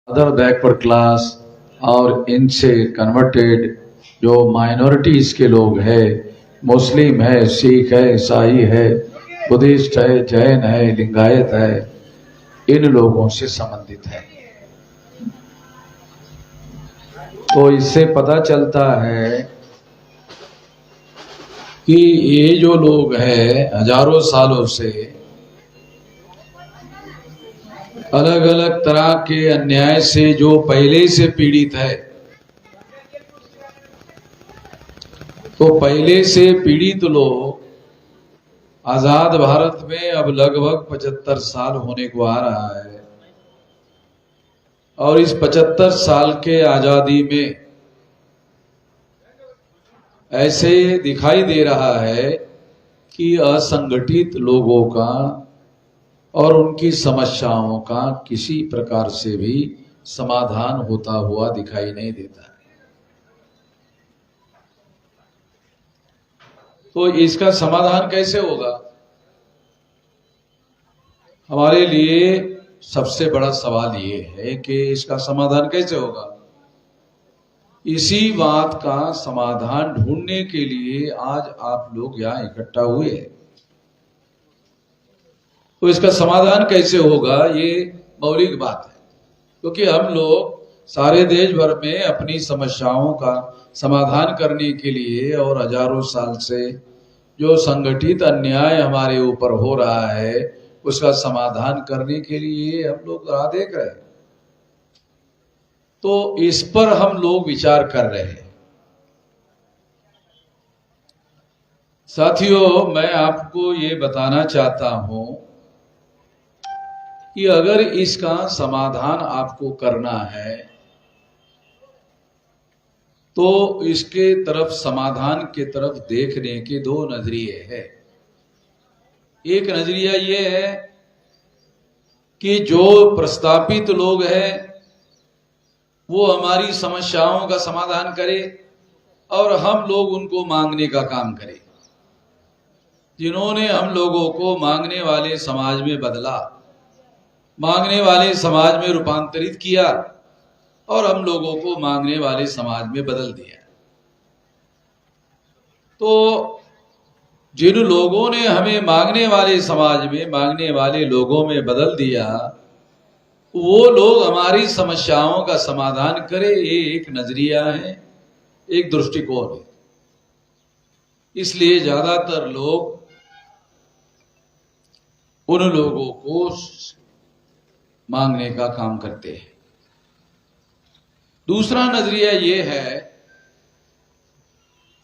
Other backward class और इनसे converted जो माइनॉरिटीज के लोग हैं, मुस्लिम है, सिख है, ईसाई है, बुद्धिस्ट है, जैन है, लिंगायत है, इन लोगों से संबंधित है। तो इससे पता चलता है कि ये जो लोग हैं हजारों सालों से अलग अलग तरह के अन्याय से जो पहले से पीड़ित है, तो पहले से पीड़ित लोग आजाद भारत में अब लगभग 75 साल होने को आ रहा है और इस 75 साल के आजादी में ऐसे दिखाई दे रहा है कि असंगठित लोगों का और उनकी समस्याओं का किसी प्रकार से भी समाधान होता हुआ दिखाई नहीं देता है। तो इसका समाधान कैसे होगा? हमारे लिए सबसे बड़ा सवाल ये है कि इसका समाधान कैसे होगा। इसी बात का समाधान ढूंढने के लिए आज आप लोग यहाँ इकट्ठा हुए हैं। तो इसका समाधान कैसे होगा, ये मौलिक बात है, क्योंकि हम लोग सारे देश भर में अपनी समस्याओं का समाधान करने के लिए और हजारों साल से जो संगठित अन्याय हमारे ऊपर हो रहा है उसका समाधान करने के लिए हम लोग राह देख रहे हैं। तो इस पर हम लोग विचार कर रहे हैं। साथियों, मैं आपको ये बताना चाहता हूं कि अगर इसका समाधान आपको करना है तो इसके तरफ समाधान के तरफ देखने के दो नजरिए हैं। एक नजरिया ये है कि जो प्रस्तापित लोग हैं वो हमारी समस्याओं का समाधान करे और हम लोग उनको मांगने का काम करें। जिन्होंने हम लोगों को मांगने वाले समाज में बदला, मांगने वाले समाज में रूपांतरित किया और हम लोगों को मांगने वाले समाज में बदल दिया। तो जिन लोगों ने हमें मांगने वाले समाज में, मांगने वाले लोगों में बदल दिया, वो लोग हमारी समस्याओं का समाधान करे, ये एक नजरिया है, एक दृष्टिकोण है। इसलिए ज्यादातर लोग उन लोगों को मांगने का काम करते हैं। दूसरा नजरिया ये है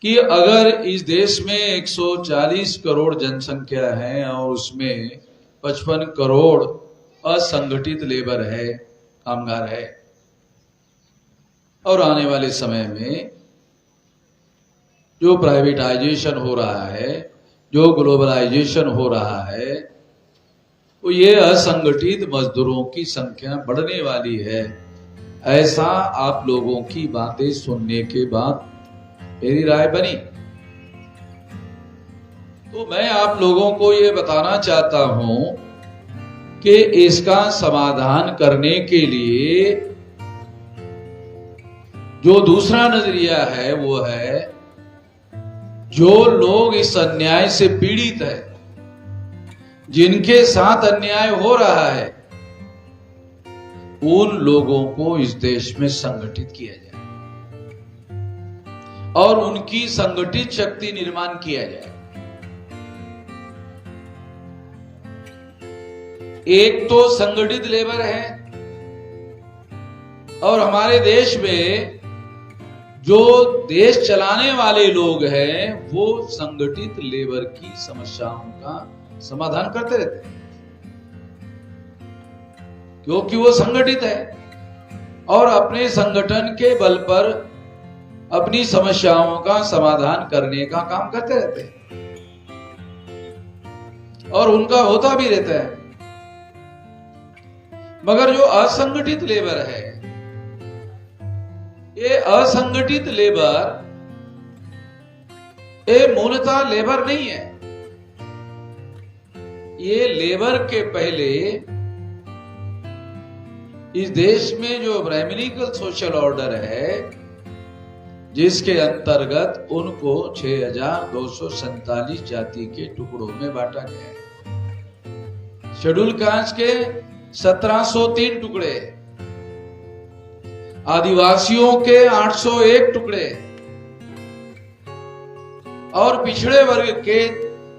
कि अगर इस देश में 140 करोड़ जनसंख्या है और उसमें 55 करोड़ असंगठित लेबर है, कामगार है, और आने वाले समय में जो प्राइवेटाइजेशन हो रहा है, जो ग्लोबलाइजेशन हो रहा है, तो ये असंगठित मजदूरों की संख्या बढ़ने वाली है। ऐसा आप लोगों की बातें सुनने के बाद मेरी राय बनी। तो मैं आप लोगों को ये बताना चाहता हूं कि इसका समाधान करने के लिए जो दूसरा नजरिया है वो है, जो लोग इस अन्याय से पीड़ित है, जिनके साथ अन्याय हो रहा है, उन लोगों को इस देश में संगठित किया जाए और उनकी संगठित शक्ति निर्माण किया जाए। एक तो संगठित लेबर है और हमारे देश में जो देश चलाने वाले लोग हैं वो संगठित लेबर की समस्याओं का समाधान करते रहते हैं, क्योंकि वो संगठित है और अपने संगठन के बल पर अपनी समस्याओं का समाधान करने का काम करते रहते हैं और उनका होता भी रहता है। मगर जो असंगठित लेबर है, ये असंगठित लेबर ये मूलतः लेबर नहीं है। ये लेबर के पहले इस देश में जो ब्राह्मणिकल सोशल ऑर्डर है, जिसके अंतर्गत उनको 6247 जाति के टुकड़ों में बांटा गया है। शेड्यूल कास्ट के 1703 टुकड़े, आदिवासियों के 801 टुकड़े और पिछड़े वर्ग के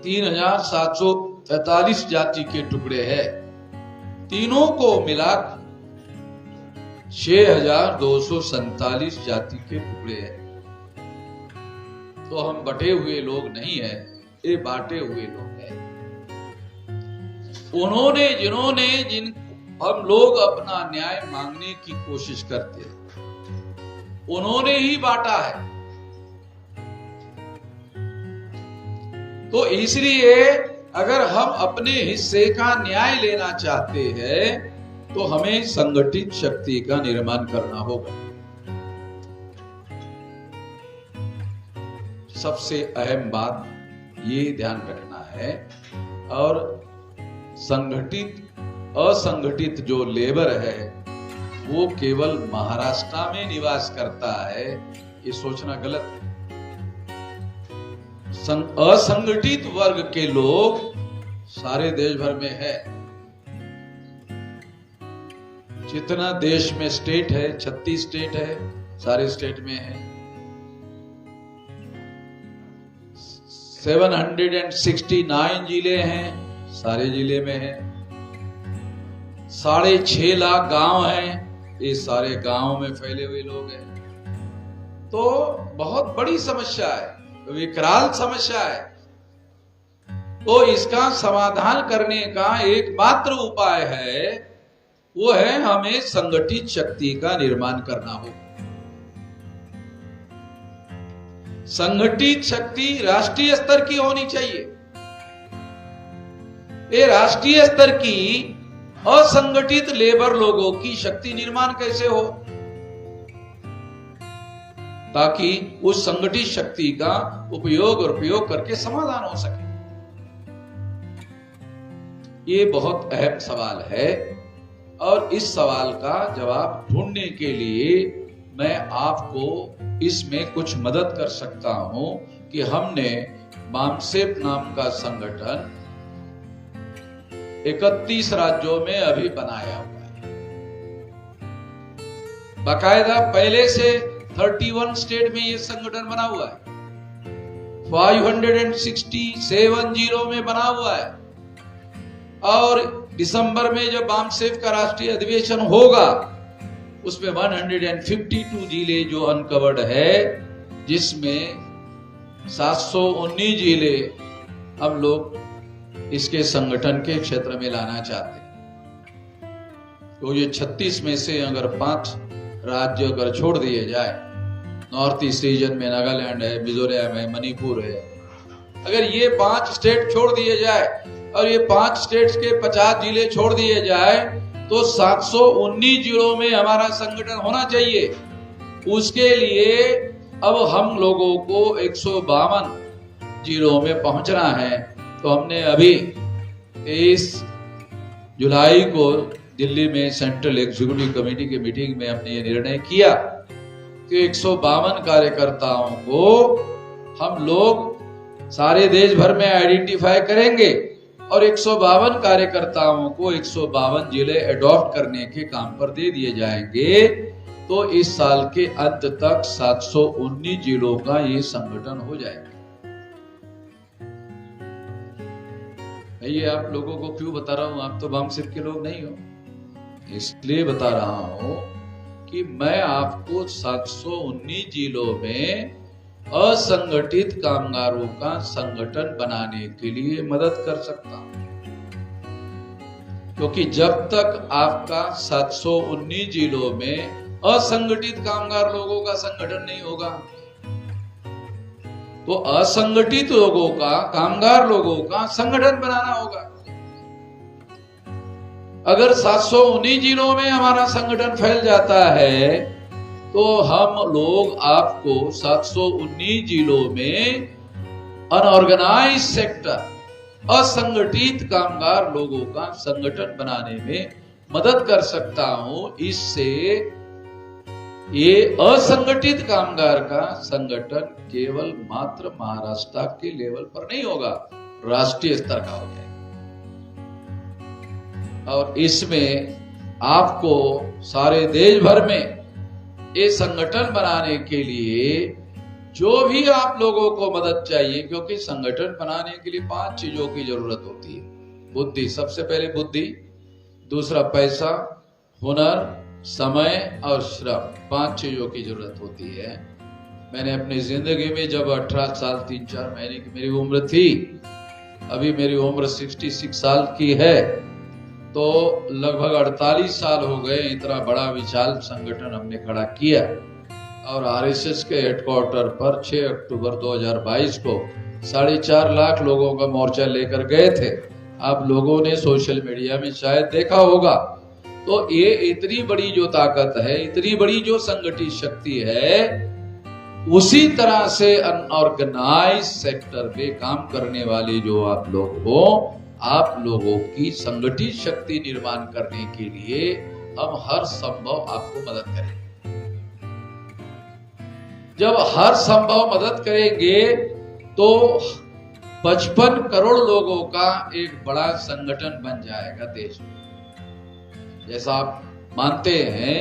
3743 जाति के टुकड़े हैं। तीनों को मिलाकर 6247 जाति के टुकड़े हैं। तो हम बटे हुए लोग नहीं है, ये बांटे हुए लोग हैं। जिन्होंने हम लोग अपना न्याय मांगने की कोशिश करते हैं, उन्होंने ही बांटा है। तो इसलिए अगर हम अपने हिस्से का न्याय लेना चाहते हैं तो हमें संगठित शक्ति का निर्माण करना होगा। सबसे अहम बात ये ध्यान रखना है। और असंगठित जो लेबर है वो केवल महाराष्ट्र में निवास करता है, ये सोचना गलत है। असंगठित वर्ग के लोग सारे देश भर में है। जितना देश में स्टेट है, 36 स्टेट है, सारे स्टेट में है। 769 जिले हैं, सारे जिले में है। 6.5 लाख गांव हैं, ये सारे गांव में फैले हुए लोग हैं। तो बहुत बड़ी समस्या है, विकराल समस्या है। तो इसका समाधान करने का एकमात्र उपाय है, वो है हमें संगठित शक्ति का निर्माण करना होगा। संगठित शक्ति राष्ट्रीय स्तर की होनी चाहिए। ये राष्ट्रीय स्तर की असंगठित लेबर लोगों की शक्ति निर्माण कैसे हो, ताकि उस संगठित शक्ति का उपयोग और प्रयोग करके समाधान हो सके। ये बहुत अहम सवाल है और इस सवाल का जवाब ढूंढने के लिए मैं आपको इसमें कुछ मदद कर सकता हूं कि हमने बामसेफ नाम का संगठन 31 राज्यों में अभी बनाया हुआ है। बाकायदा पहले से 31 स्टेट में ये संगठन बना हुआ है, 567 जिलों में बना हुआ है। और दिसंबर में जब बामसेफ का राष्ट्रीय अधिवेशन होगा उसमें 152 जिले जो अनकवर्ड है, जिसमें 719 जिले हम लोग इसके संगठन के क्षेत्र में लाना चाहते हैं। तो ये 36 में से अगर 5 राज्य अगर छोड़ दिए जाए, नॉर्थ ईस्ट रीजन में नागालैंड है, मिजोरम है, मणिपुर है, अगर ये 5 स्टेट छोड़ दिए जाए और ये 5 स्टेट्स के 50 जिले छोड़ दिए जाए तो 719 जिलों में हमारा संगठन होना चाहिए। उसके लिए अब हम लोगों को 152 जिलों में पहुंचना है। तो हमने अभी 23 जुलाई को दिल्ली में सेंट्रल एग्जीक्यूटिव कमेटी की मीटिंग में हमने ये निर्णय किया कि 152 कार्यकर्ताओं को हम लोग सारे देश भर में आइडेंटिफाई करेंगे और 152 कार्यकर्ताओं को 152 जिले अडॉप्ट करने के काम पर दे दिए जाएंगे। तो इस साल के अंत तक 719 जिलों का ये संगठन हो जाएगा। ये आप लोगों को क्यों बता रहा हूं, आप तो बामसेफ के लोग नहीं हो, इसलिए बता रहा हूं कि मैं आपको 719 जिलों में असंगठित कामगारों का संगठन बनाने के लिए मदद कर सकता हूं। क्योंकि जब तक आपका 719 जिलों में असंगठित कामगार लोगों का संगठन नहीं होगा, तो असंगठित लोगों का, कामगार लोगों का संगठन बनाना होगा। अगर 719 जिलों में हमारा संगठन फैल जाता है तो हम लोग आपको 719 जिलों में अनऑर्गेनाइज्ड सेक्टर, असंगठित कामगार लोगों का संगठन बनाने में मदद कर सकता हूं, इससे ये असंगठित कामगार का संगठन केवल मात्र महाराष्ट्र के लेवल पर नहीं होगा, राष्ट्रीय स्तर का हो जाएगा। और इसमें आपको सारे देश भर में ये संगठन बनाने के लिए जो भी आप लोगों को मदद चाहिए, क्योंकि संगठन बनाने के लिए 5 चीजों की जरूरत होती है। बुद्धि, सबसे पहले बुद्धि, दूसरा पैसा, हुनर, समय और श्रम, 5 चीजों की जरूरत होती है। मैंने अपनी जिंदगी में जब 18 साल 3-4 महीने की मेरी उम्र थी, अभी मेरी उम्र 66 साल की है, तो लगभग 48 साल हो गए। इतना बड़ा विशाल संगठन हमने खड़ा किया और आरएसएस के हेडक्वार्टर पर 6 अक्टूबर 2022 को 4.5 लाख लोगों का मोर्चा लेकर गए थे। आप लोगों ने सोशल मीडिया में शायद देखा होगा। तो ये इतनी बड़ी जो ताकत है, इतनी बड़ी जो संगठित शक्ति है, उसी तरह से अनऑर्गेनाइज सेक्टर में काम करने वाले जो आप लोग हो, आप लोगों की संगठित शक्ति निर्माण करने के लिए हम हर संभव आपको मदद करेंगे। जब हर संभव मदद करेंगे तो 55 करोड़ लोगों का एक बड़ा संगठन बन जाएगा देश में। जैसा आप मानते हैं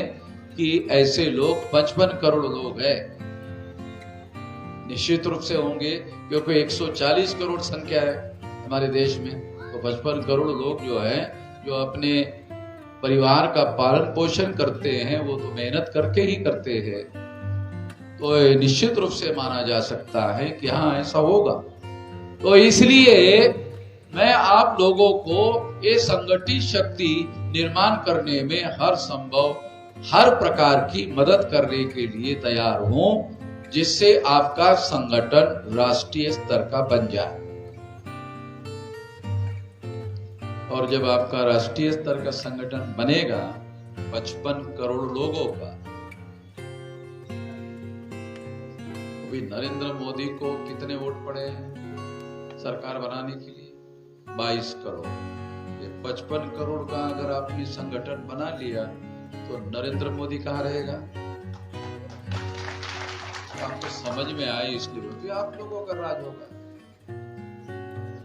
कि ऐसे लोग 55 करोड़ लोग हैं, निश्चित रूप से होंगे, क्योंकि 140 करोड़ संख्या है हमारे देश में। तो 55 करोड़ लोग जो है, जो अपने परिवार का पालन पोषण करते हैं, वो तो मेहनत करके ही करते हैं। तो निश्चित रूप से माना जा सकता है कि हाँ, ऐसा होगा। तो इसलिए मैं आप लोगों को ये संगठित शक्ति निर्माण करने में हर संभव, हर प्रकार की मदद करने के लिए तैयार हूं, जिससे आपका संगठन राष्ट्रीय स्तर का बन जाए। और जब आपका राष्ट्रीय स्तर का संगठन बनेगा 55 करोड़ लोगों का, अभी नरेंद्र मोदी को कितने वोट पड़े हैं सरकार बनाने के लिए? 22 करोड़। ये 55 करोड़ का अगर आपने संगठन बना लिया तो नरेंद्र मोदी कहाँ रहेगा? आपको समझ में आए इसलिए बोलते, आप लोगों का राज होगा।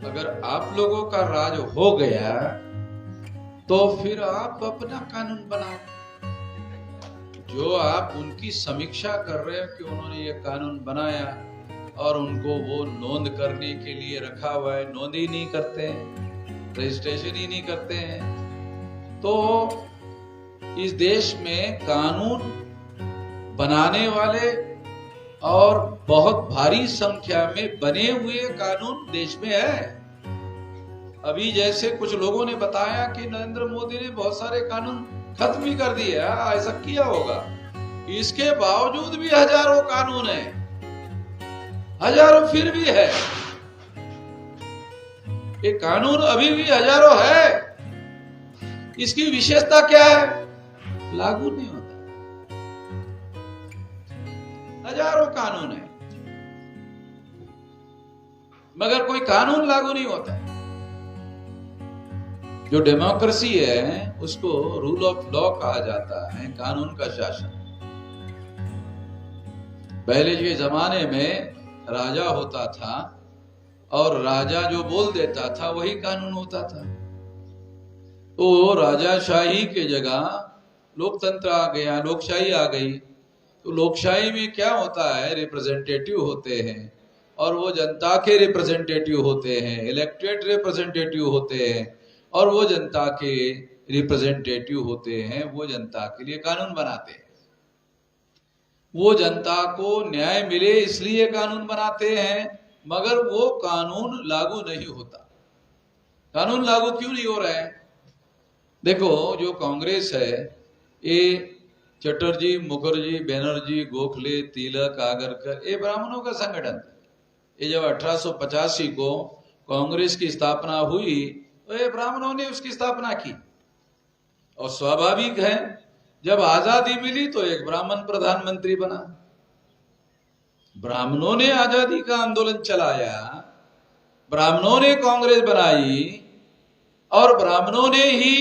अगर आप लोगों का राज हो गया तो फिर आप अपना कानून बनाओ। जो आप उनकी समीक्षा कर रहे हो कि उन्होंने ये कानून बनाया और उनको वो नोंद करने के लिए रखा हुआ है, नोंद ही नहीं करते हैं, रजिस्ट्रेशन ही नहीं करते हैं। तो इस देश में कानून बनाने वाले और बहुत भारी संख्या में बने हुए कानून देश में है। अभी जैसे कुछ लोगों ने बताया कि नरेंद्र मोदी ने बहुत सारे कानून खत्म भी कर दिए, ऐसा किया होगा। इसके बावजूद भी हजारों कानून है, हजारों फिर भी है। ये कानून अभी भी हजारों है। इसकी विशेषता क्या है? लागू नहीं होता। हजारों कानून है मगर कोई कानून लागू नहीं होता है। जो डेमोक्रेसी है उसको रूल ऑफ लॉ कहा जाता है, कानून का शासन। पहले के जमाने में राजा होता था और राजा जो बोल देता था वही कानून होता था। तो राजाशाही के जगह लोकतंत्र आ गया, लोकशाही आ गई। तो लोकशाही में क्या होता है? रिप्रेजेंटेटिव होते हैं और वो जनता के रिप्रेजेंटेटिव होते हैं, इलेक्टेड रिप्रेजेंटेटिव होते हैं और वो जनता के रिप्रेजेंटेटिव होते हैं। वो जनता के लिए कानून बनाते हैं। वो जनता को न्याय मिले इसलिए कानून बनाते हैं, मगर वो कानून लागू नहीं होता। कानून लागू क्यों नहीं हो रहा है? देखो, जो कांग्रेस है, ये चटर्जी, मुखर्जी, बनर्जी, गोखले, तिलक, आगरकर, ये ब्राह्मणों का संगठन था। ये जब 1885 को कांग्रेस की स्थापना हुई तो ये ब्राह्मणों ने उसकी स्थापना की। और स्वाभाविक है, जब आजादी मिली तो एक ब्राह्मण प्रधानमंत्री बना। ब्राह्मणों ने आजादी का आंदोलन चलाया, ब्राह्मणों ने कांग्रेस बनाई और ब्राह्मणों ने ही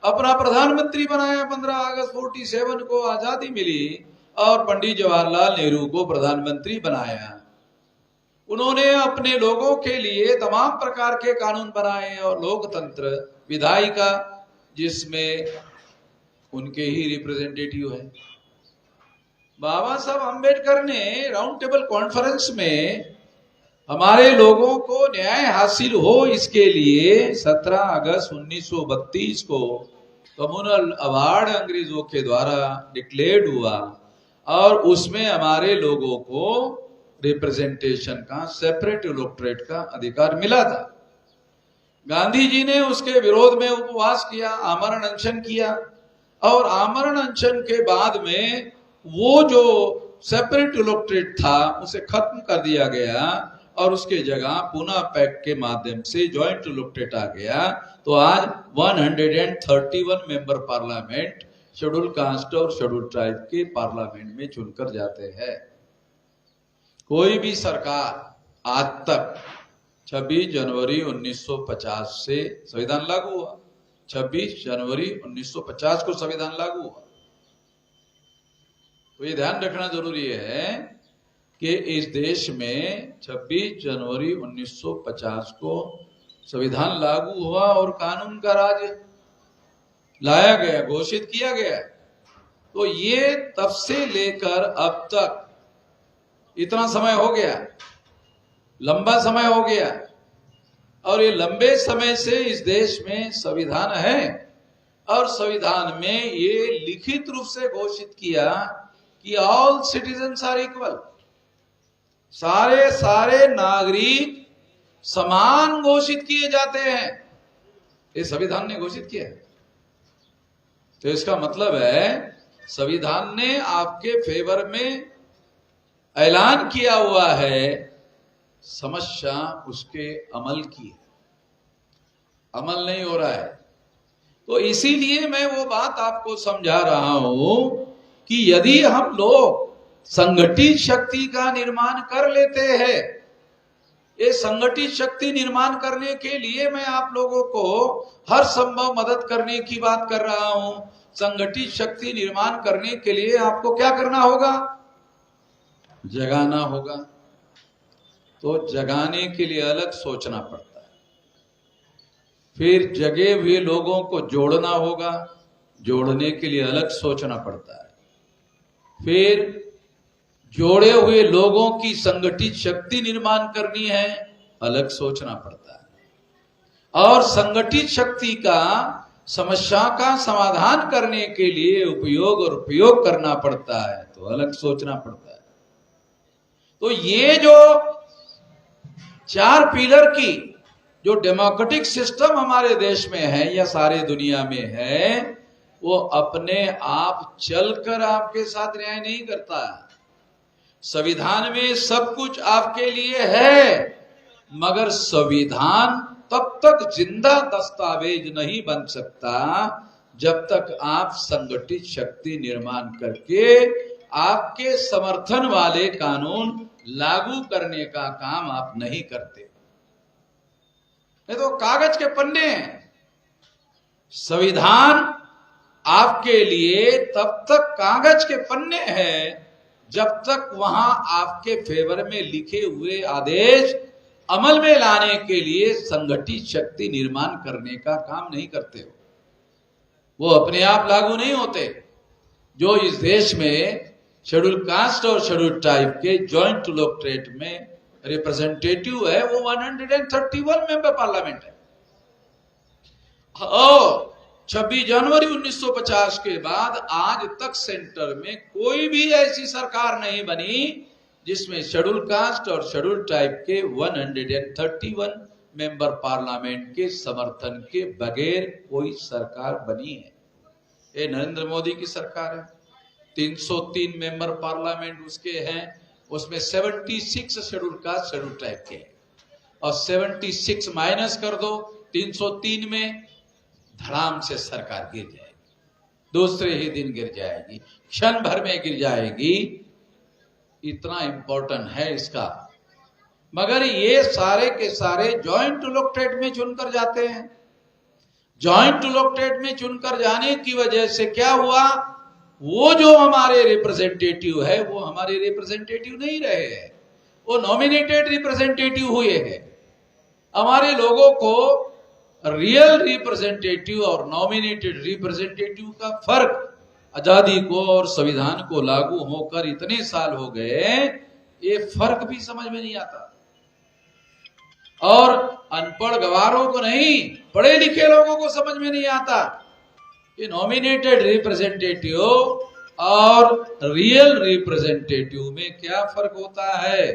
अपना प्रधानमंत्री बनाया 15 अगस्त 47 को आजादी मिली और पंडित जवाहरलाल नेहरू को प्रधानमंत्री बनाया। उन्होंने अपने लोगों के लिए तमाम प्रकार के कानून बनाए और लोकतंत्र विधायिका जिसमें उनके ही रिप्रेजेंटेटिव है। बाबा साहब अंबेडकर ने राउंड टेबल कॉन्फ्रेंस में हमारे लोगों को न्याय हासिल हो इसके लिए 17 अगस्त 1932 को कम्युनल अवार्ड अंग्रेजों के द्वारा डिक्लेयर्ड हुआ और उसमें हमारे लोगों को रिप्रेजेंटेशन का, सेपरेट इलेक्टोरेट का अधिकार मिला था। गांधी जी ने उसके विरोध में उपवास किया, आमरण अनशन किया और आमरण अनशन के बाद में वो जो सेपरेट इलेक्टोरेट था उसे खत्म कर दिया गया और उसके जगह पुनः पैक्ट के माध्यम से जॉइंट इलेक्टोरेट आ गया। तो आज 131 मेंबर पार्लियामेंट शेड्यूल कास्ट और शेड्यूल ट्राइब के पार्लियामेंट में चुनकर जाते हैं। कोई भी सरकार आज तक 26 जनवरी 1950 से संविधान लागू हुआ, 26 जनवरी 1950 को संविधान लागू हुआ। तो ये ध्यान रखना जरूरी है कि इस देश में 26 जनवरी 1950 को संविधान लागू हुआ और कानून का राज लाया गया, घोषित किया गया। तो ये तब से लेकर अब तक इतना समय हो गया, लंबा समय हो गया और ये लंबे समय से इस देश में संविधान है और संविधान में ये लिखित रूप से घोषित किया कि ऑल सिटीजन्स आर इक्वल, सारे नागरिक समान घोषित किए जाते हैं। ये संविधान ने घोषित किया है। तो इसका मतलब है संविधान ने आपके फेवर में ऐलान किया हुआ है, समस्या उसके अमल की है, अमल नहीं हो रहा है। तो इसीलिए मैं वो बात आपको समझा रहा हूं कि यदि हम लोग संगठित शक्ति का निर्माण कर लेते हैं, ये संगठित शक्ति निर्माण करने के लिए मैं आप लोगों को हर संभव मदद करने की बात कर रहा हूं। संगठित शक्ति निर्माण करने के लिए आपको क्या करना होगा? जगाना होगा। तो जगाने के लिए अलग सोचना पड़ता है, फिर जगे हुए लोगों को जोड़ना होगा, जोड़ने के लिए अलग सोचना पड़ता है, फिर जोड़े हुए लोगों की संगठित शक्ति निर्माण करनी है, अलग सोचना पड़ता है, और संगठित शक्ति का समस्या का समाधान करने के लिए उपयोग करना पड़ता है, तो अलग सोचना पड़ता है। तो ये जो 4 पिलर की जो डेमोक्रेटिक सिस्टम हमारे देश में है या सारे दुनिया में है, वो अपने आप चलकर आपके साथ न्याय नहीं करता है। संविधान में सब कुछ आपके लिए है, मगर संविधान तब तक जिंदा दस्तावेज नहीं बन सकता जब तक आप संगठित शक्ति निर्माण करके आपके समर्थन वाले कानून लागू करने का काम आप नहीं करते। ये तो कागज के पन्ने हैं। संविधान आपके लिए तब तक कागज के पन्ने हैं जब तक वहां आपके फेवर में लिखे हुए आदेश अमल में लाने के लिए संगठित शक्ति निर्माण करने का काम नहीं करते हो, वो अपने आप लागू नहीं होते। जो इस देश में शेड्यूल कास्ट और शेड्यूल ट्राइब के जॉइंट इलेक्टोरेट में रिप्रेजेंटेटिव है, वो 131 मेंबर पार्लियामेंट है। और 26 जनवरी 1950 के बाद आज तक सेंटर में कोई भी ऐसी सरकार नहीं बनी जिसमें शेड्यूल कास्ट और शेड्यूल ट्राइब के 131 मेंबर पार्लियामेंट के समर्थन के बगैर कोई सरकार बनी है। ये नरेंद्र मोदी की सरकार है। 303 मेंबर पार्लियामेंट उसके हैं, उसमें 76 शेड्यूल कास्ट शेड्यूल ट्राइब के हैं, और 76 माइनस कर दो 303 में, धड़ाम से सरकार गिर जाएगी, दूसरे ही दिन गिर जाएगी, क्षण भर में गिर जाएगी। इतना इंपॉर्टेंट है इसका। मगर ये सारे के सारे जॉइंट इलेक्टोरेट में चुनकर जाते हैं। जॉइंट इलेक्टेड में चुनकर जाने की वजह से क्या हुआ, वो जो हमारे रिप्रेजेंटेटिव है वो हमारे रिप्रेजेंटेटिव नहीं रहे हैं, वो नॉमिनेटेड रिप्रेजेंटेटिव हुए हैं। हमारे लोगों को रियल रिप्रेजेंटेटिव और नॉमिनेटेड रिप्रेजेंटेटिव का फर्क आजादी को और संविधान को लागू होकर इतने साल हो गए, ये फर्क भी समझ में नहीं आता। और अनपढ़ गवारों को नहीं, पढ़े लिखे लोगों को समझ में नहीं आता कि नॉमिनेटेड रिप्रेजेंटेटिव और रियल रिप्रेजेंटेटिव में क्या फर्क होता है।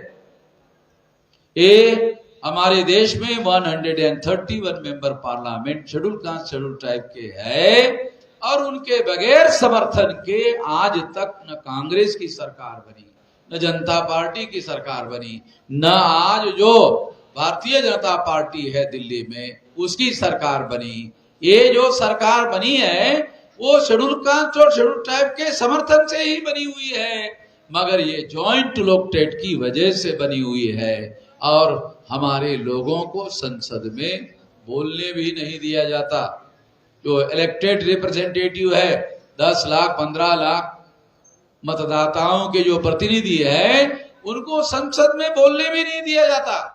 ये हमारे देश में 131 member parliament schedule caste schedule type के है, और उनके बगैर समर्थन के आज तक न कांग्रेस की सरकार बनी, न जनता पार्टी की सरकार बनी, न आज जो भारतीय जनता पार्टी है दिल्ली में उसकी सरकार बनी। ये जो सरकार बनी है वो शेड्यूल कास्ट और शेड्यूल टाइप के समर्थन से ही बनी हुई है, मगर ये जॉइंट इलेक्टेड की वजह से बनी हुई है। और हमारे लोगों को संसद में बोलने भी नहीं दिया जाता। जो इलेक्टेड रिप्रेजेंटेटिव है, 10 लाख 15 लाख मतदाताओं के जो प्रतिनिधि है, उनको संसद में बोलने भी नहीं दिया जाता।